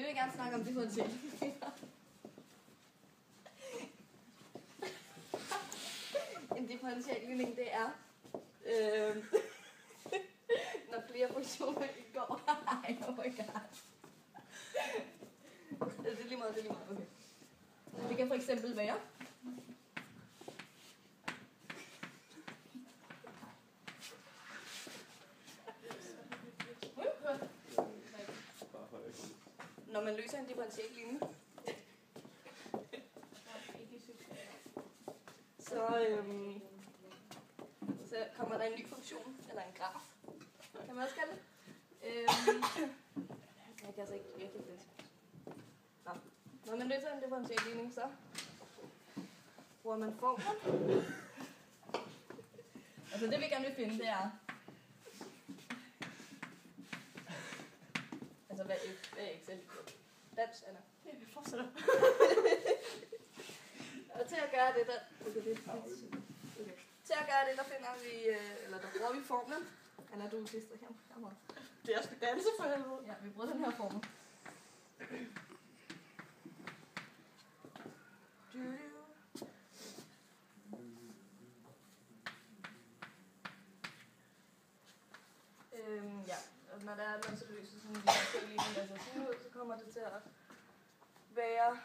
vil gerne snakke om differentialligninger. En differentialligning, det er, når flere funktioner indgår. Ej, oh my god. Det er lige meget, okay. Det kan for eksempel være, når man løser en differentialligning, så kommer der en ny funktion, eller en graf, kan man også kalde det. Jeg kan altså ikke virkelig det. Når man løser en differentialligning, så bruger man formlen. Altså det vi gerne vil finde, det er, altså hvad f af x er lige på. Dans, Anna. Ja, vi fortsætter. Og til at gøre det, der finder vi, eller der bruger vi formlen. Anna, du er sidste her. Det er skal danse for helvede. Ja, vi bruger den her formel. Ja, og når der er noget, så løser sådan en differentialligning, altså sådan ud, så kommer det til at være...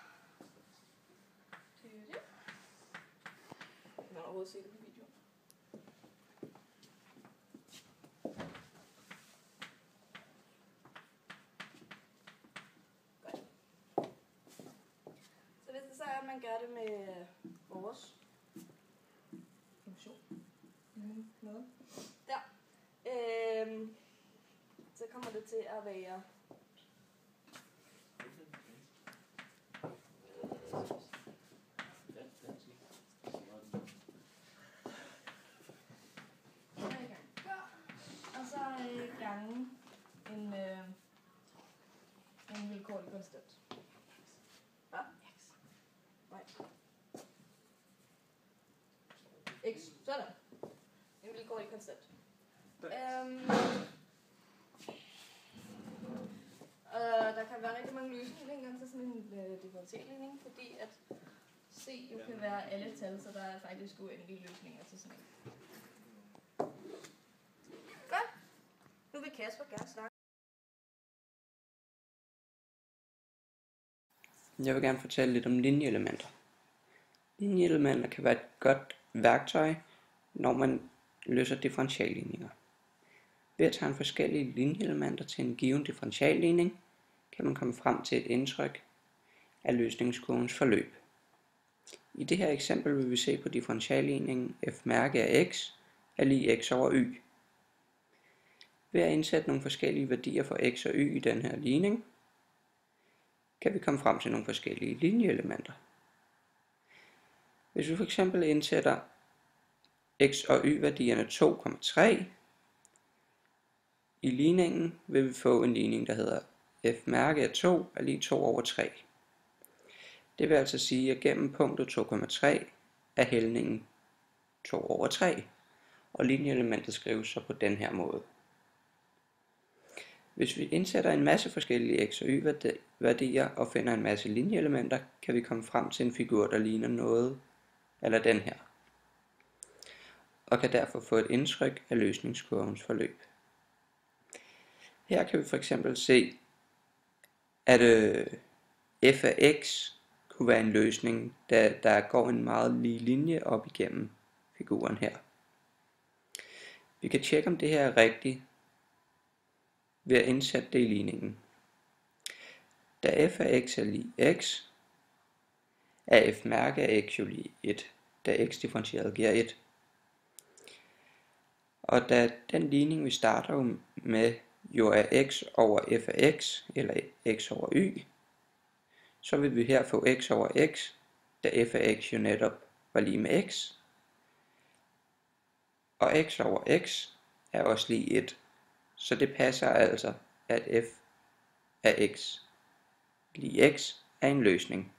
Kan man overhovedet se det på videoen? Godt. Så hvis det så er, at man gør det med vores funktion, noget, der, så kommer det til at være og så gange en vilkårlig konstant. Ja? Nej. X. Sådan. En vilkårlig konstant. Der kan være rigtig mange løsninger til sådan en differentialligning, fordi at C jo kan være alle tal, så der er faktisk uendelige løsninger til sådan en. Godt. Nu vil Kasper gerne snakke. Jeg vil gerne fortælle lidt om linjeelementer. Linjeelementer kan være et godt værktøj, når man løser differentialligninger. Ved at tegne forskellige linjeelementer til en given differentialligning, kan man komme frem til et indtryk af løsningskurvens forløb. I det her eksempel vil vi se på differentialligningen f mærke af x er lig x over y. Ved at indsætte nogle forskellige værdier for x og y i den her ligning, kan vi komme frem til nogle forskellige linjeelementer. Hvis vi for eksempel indsætter x og y værdierne 2,3 i ligningen, vil vi få en ligning, der hedder f mærke af 2 er lig 2 over 3. Det vil altså sige, at gennem punktet 2,3 er hældningen 2 over 3, og linjeelementet skrives så på den her måde. Hvis vi indsætter en masse forskellige x og y værdier og finder en masse linjeelementer, kan vi komme frem til en figur, der ligner noget eller den her, og kan derfor få et indtryk af løsningskurvens forløb. Her kan vi for eksempel se, at f af x kunne være en løsning, da der går en meget lige linje op igennem figuren her. Vi kan tjekke, om det her er rigtigt ved at indsætte det i ligningen. Da f af x er lig x, er f mærke af x jo lig 1, da x differentieret giver 1. Og da den ligning, vi starter med, jo er x over f af x, eller x over y, så vil vi her få x over x, da f af x jo netop var lige med x. Og x over x er også lige 1, så det passer altså, at f af x lige x er en løsning.